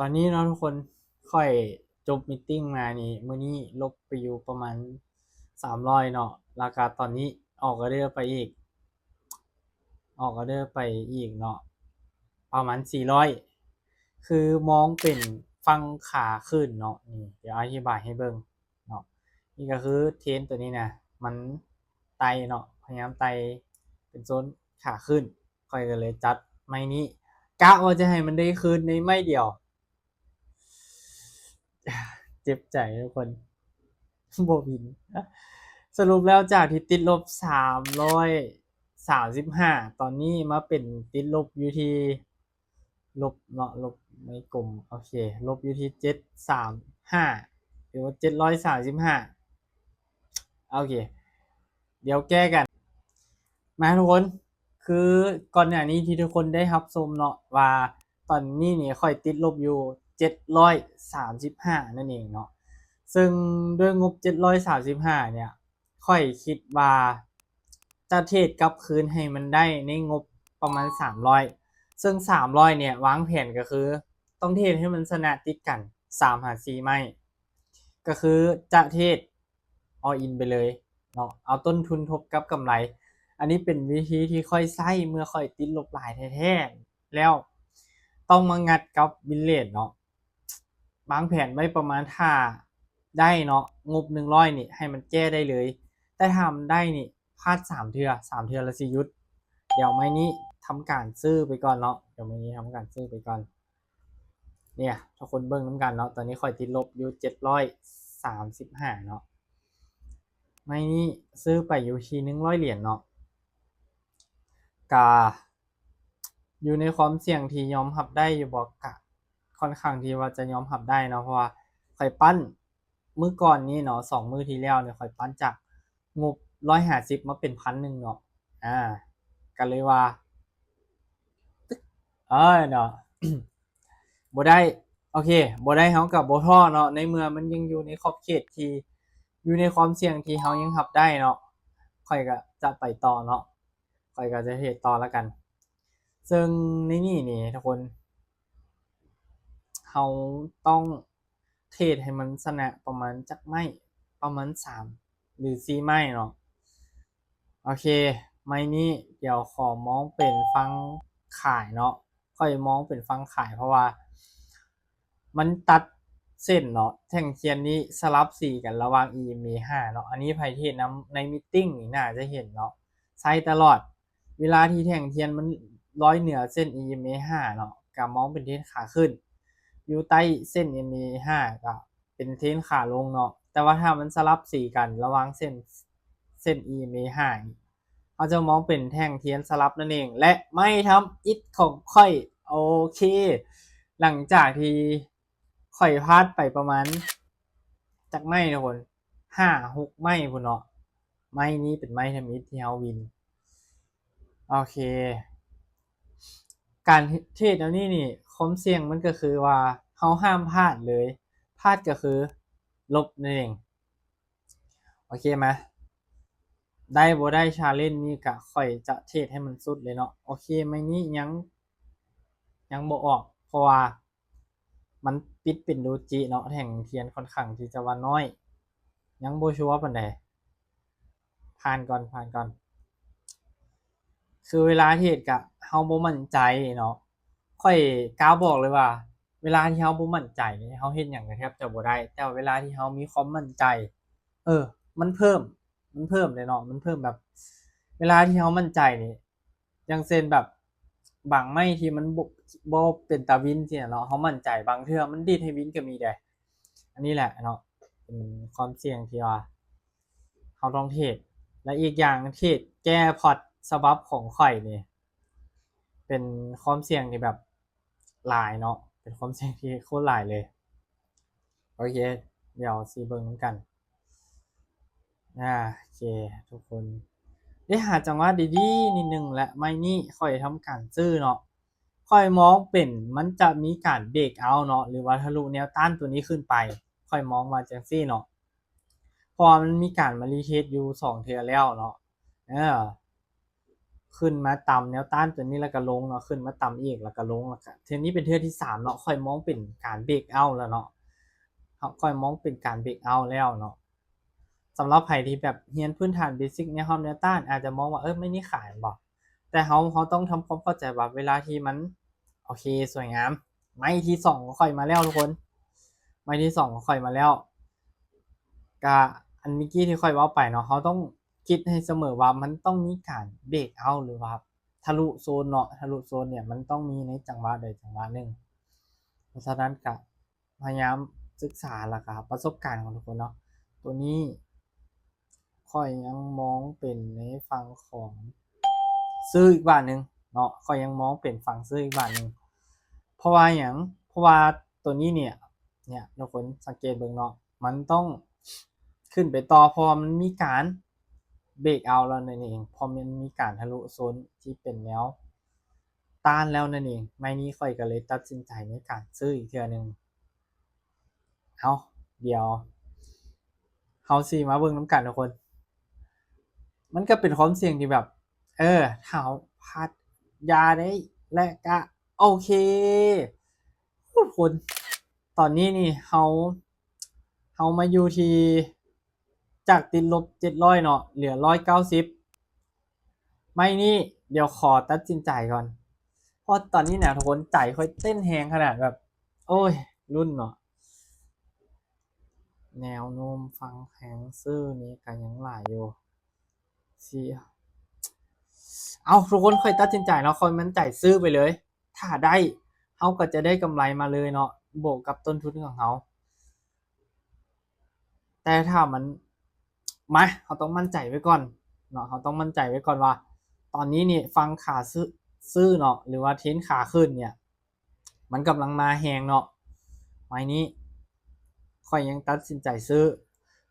อนนี้เนาะทุกคนค่อยจบมีตติ้งมานี่มื้อนี้ลบไปอยู่ประมาณ300เนาะราคาตอนนี้ออกออเดอร์ไปอีกออกออเดอร์ไปอีกเนาะประมาณ400คือมองเป็นฟังขาขึ้นเนาะนี่เดี๋ยวอธิบายให้เบิ่งเนาะนี่ก็คือเทรนตัวนี้นะมันไต่เนาะพยายามไต่เป็นโซนขาขึ้นค่อยก็เลยจัดไม้นี้กะว่าจะให้มันได้คืนในไม้เดียว เจ็บใจทุกคนโบวินสรุปแล้วจากที่ติดลบ335ตอนนี้มาเป็นติดลบอยู่ที่ลบเนาะลบไม่กลมโอเคลบอยู่ที่735หรือว่า735โอเคเดี๋ยวแก้กันมาทุกคนคือก่อนหน้านี้ที่ทุกคนได้รับชมเนาะว่าตอนนี้นี่ค่อยติดลบอยู่735นั่นเองเนาะ ซึ่งด้วยงบ735เนี่ยค่อยคิดว่าจะเทรดกลับคืนให้มันได้ในงบประมาณ300ซึ่ง300เนี่ยวางแผนก็คือต้องเทรดให้มันชนะติดกัน3หา4ไม่ก็คือจะเทรด all in ไปเลยเนาะเอาต้นทุนทบกับกำไรอันนี้เป็นวิธีที่ค่อยใช้เมื่อค่อยติดลบหลายแท้ๆแล้วต้องมางัดกับวินเลทเนาะบางแผนไว้ประมาณถ้าได้เนาะงบ100นี่ให้มันแก้ได้เลยแต่ทำได้นี่พลาด3 เทื่อแล้วสิหยุดเดี๋ยวไม่นี้ทำการซื้อไปก่อนเนาะเดี๋ยวไม่นี้ทำการซื้อไปก่อนเนี่ยทุกคนเบิ่งน้ำกันเนาะตอนนี้ค่อยติดลบอยู่735เนาะไม่นี้ซื้อไปอยู่ที่100 เหรียญเนาะกาอยู่ในความเสี่ยงที่ยอมรับได้อยู่บอกกะค่อนข้างที่ว่าจะยอมรับได้เนาะเพราะว่าค่อยปั้นมื้อก่อนนี้เนาะ2มื้อที่แล้วเนี่ยค่อยปั้นจากงบ150มาเป็น1,000เนาะก็เลยว่าเนาะ บ่ได้โอเคบ่ได้เฮากับบ่ท้อเนาะในเมื่อมันยังอยู่ในขอบเขตที่อยู่ในความเสี่ยงที่เฮายังรับได้เนาะค่อยก็จะไปต่อเนาะค่อยก็จะเทรดต่อแล้วกันซึ่งในนี่ทุกคนเฮาต้องเทรดให้มันชนะประมาณจักไม้ประมาณ3หรือ4ไม้เนาะโอเคไม้นี้เดี๋ยวขอมองเป็นฝั่งขายเนาะค่อยมองเป็นฝั่งขายเพราะว่ามันตัดเส้นเนาะแท่งเทียนนี้สลับสีกันระหว่าง EMA 5เนาะอันนี้ไผที่เห็นนำในมีตติ้งนี่น่าจะเห็นเนาะใช้ตลอดเวลาที่แท่งเทียนมันร้อยเหนือเส้น EMA 5เนาะก็มองเป็นเทรนขาขึ้นอยู่ใต้เส้น EMA 5ก็เป็นเทรนขาลงเนาะแต่ว่าถ้ามันสลับสีกันระหว่างเส้น EMA 5นี่เขาจะมองเป็นแท่งเทียนสลับนั่นเองและไม่ทำอิฐของค่อยโอเคหลังจากที่ค่อยพลาดไปประมาณจากไม้ทุกคน5-6ไม้พุ่นเนาะไม้นี้เป็นไม้ทำอิฐที่เฮาวินโอเคการเทรดแนวนี้นี่ความเสี่ยงมันก็คือว่าเฮาห้ามพลาดเลยพลาดก็คือลบนั่นเองโอเคไหมได้บ่ได้ชาเลนจ์นี่ก็ค่อยจะเทรดให้มันสุดเลยเนาะโอเคไม้นี้ยังบ่ออกเพราะว่ามันปิดเป็นโดจิเนาะแท่งเทียนค่อนข้างที่จะว่าน้อยยังบ่ชัวร์ปานใดผ่านก่อนคือเวลาเทรดก็เฮาบ่มั่นใจเนาะค่อยกล่าวบอกเลยว่าเวลาที่เฮาบ่มั่นใจนี่เฮาเฮ็ดหยังก็แทบจะบ่ได้แต่ว่าเวลาที่เฮามีความมั่นใจเออมันเพิ่มเลยเนาะมันเพิ่มแบบเวลาที่เฮามั่นใจนี่อย่างเช่นแบบบางไม้ที่มันบ่เป็นตาวินซี้น่ะเนาะเฮามั่นใจบางเทื่อมันดีดให้วินก็มีได้อันนี้แหละเนาะเป็นความเสี่ยงที่ว่าเฮาต้องเทรดและอีกอย่างเทรดแก้พอร์ตฉบับของข้อยนี่เป็นความเสี่ยงที่แบบหลายเนาะเป็นความเสี่ยงที่โคตรหลายเลยโอเคเดี๋ยวสิเบิ่งนำกันโอเคทุกคนได้หาจังหวะดีๆนิดหนึ่งและไม่นี่ค่อยทำการซื้อเนาะค่อยมองเป็นมันจะมีการเบรกเอาเนาะหรือว่าทะลุแนวต้านตัวนี้ขึ้นไปค่อยมองว่าจังซี่เนาะเพราะมันมีการมารีเทสอยู่2เทื่อแล้วเนาะเออ ขึ้นมาต่ำแนวต้านตัวนี้แล้วก็ลงเนาะขึ้นมาต่ำอีกแล้วก็ลงแล้วก็เทื่อนี้เป็นเทื่อที่3เนาะค่อยมองเป็นการเบรกเอาท์แล้วเนาะเขาค่อยมองเป็นการเบรกเอาท์แล้วเนาะสำหรับใครที่แบบเรียนพื้นฐานเบสิกแนวรับแนวต้านอาจจะมองว่าไม่นี่ขายบ่แต่เขาต้องทำความเข้าใจว่าเวลาที่มันโอเคสวยงามไม้ที่2ก็ค่อยมาแล้วทุกคนไม้ที่2ก็ค่อยมาแล้วก็อันเมื่อกี้ที่ค่อยเว้าไปเนาะเขาต้องคิดให้เสมอว่ามันต้องมีการเบรกเอาท์หรือว่าทะลุโซนเนาะทะลุโซนเนี่ยมันต้องมีในจังหวะใดจังหวะหนึ่งเพราะฉะนั้นก็พยายามศึกษาแล้วก็ประสบการณ์ของทุกคนเนาะตัวนี้ค่อยยังมองเป็นในฝั่งของซื้ออีกบาทหนึ่งเนาะค่อยยังมองเป็นฝั่งซื้ออีกบาทหนึ่งเพราะว่าอย่างเพราะว่าตัวนี้เนี่ยทุกคนสังเกตเบิ่งเนาะมันต้องขึ้นไปต่อพอมันมีการเบรกเอาแล้วนั่นเองพอมันมีการทะลุโซนที่เป็นแนวต้านแล้วนั่นเองไม่นี้ค่อยก็เลยตัดสินใจในการซื้ออีกเทื่อนึงเอาเดี๋ยวเฮาสิมาเบิ่งน้ำกันทุกคนมันก็เป็นความเสี่ยงที่แบบถ้าเฮาพลาดยาได้และก็โอเคทุกคนตอนนี้นี่เฮามาอยู่ที่จากติดลบ700เนาะเหลือ190ไม่นี่เดี๋ยวขอตัดสินใจก่อนเพราะตอนนี้เนี่ยทุกคนใจค่อยเต้นแรงขนาดแบบโอ้ยรุ่นเนาะแนวโน้มฟังแข็งซื้อนี้ก็ยังหลายอยู่สิเอาทุกคนค่อยตัดสินใจเนาะค่อยมั่นใจซื้อไปเลยถ้าได้เฮาก็จะได้กำไรมาเลยเนาะบวกกับต้นทุนของเฮาแต่ถ้ามันมาเราต้องมั่นใจไว้ก่อนเนาะเราต้องมั่นใจไว้ก่อนว่าตอนนี้นี่ฟังขาซื้อเนาะหรือว่าเทรนขาขึ้นเนี่ยมันกำลังมาแหงเนาะไม้นี้ค่อยยังตัดสินใจซื้อ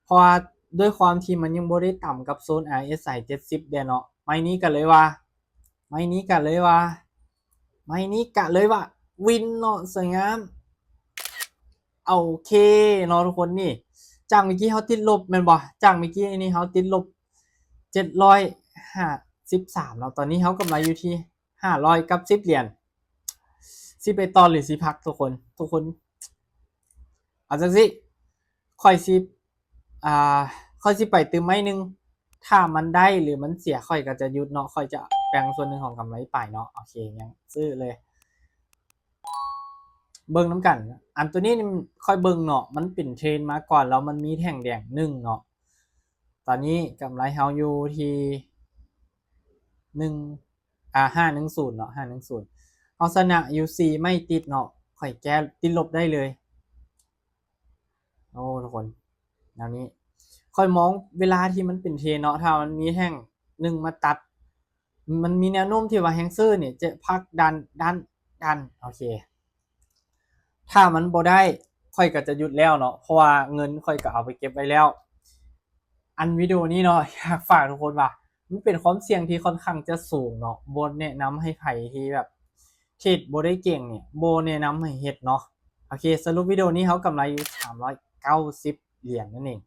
เพราะว่าด้วยความที่มันยังบ่ได้ต่ำกับโซน RSI 70เดเนาะไม้นี้กันเลยว่าไม้นี้กันเลยว่าไม้นี้กะเลยว่าวินเนาะสวยงามโอเคเนาะทุกคนนี่จากเมื่อกี้เขาติดลบแม่นบ่จากเมื่อกี้นี่เขาติดลบ753เนาะตอนนี้เขากำไรอยู่ที่500กับ10เหรียญสิไปต่อหรือสิพักทุกคนเอาจังสิค่อยสิอ่าค่อยสิไปตื้มไม้นึงถ้ามันได้หรือมันเสียค่อยก็จะหยุดเนาะค่อยจะแบ่งส่วนหนึ่งของกำไรไปเนาะโอเคยังซื้อเลยเบิ่งน้ำกันอันตัวนี้ค่อยเบิ่งเนาะมันเป็นเทรนมาก่อนแล้วมันมีแท่งแดง1เนาะตอนนี้กำไรเฮาอยู่ที่510เนาะ510เอาชนะ UC ไม่ติดเนาะค่อยแก้ติดลบได้เลยโอ้ทุกคนแนวนี้ค่อยมองเวลาที่มันเป็นเทรนเนาะถ้ามันมีแท่ง1มาตัดมันมีแนวโน้มที่ว่าแฮงเซอร์เนี่ยจะพักดันโอเคถ้ามันบ่ได้ค่อยก็จะหยุดแล้วเนาะเพราะว่าเงินค่อยก็เอาไปเก็บไว้แล้วอันวิดีโอนี้เนาะอยากฝากทุกคนว่ามันเป็นความเสี่ยงที่ค่อนข้างจะสูงเนาะบ่แนะนำให้ไผที่แบบเทรดบ่ได้เก่งเนี่ยบ่แนะนำให้เฮ็ดเนาะโอเคสรุปวิดีโอนี้เฮากำไรอยู่390เหรียญนั่นเอง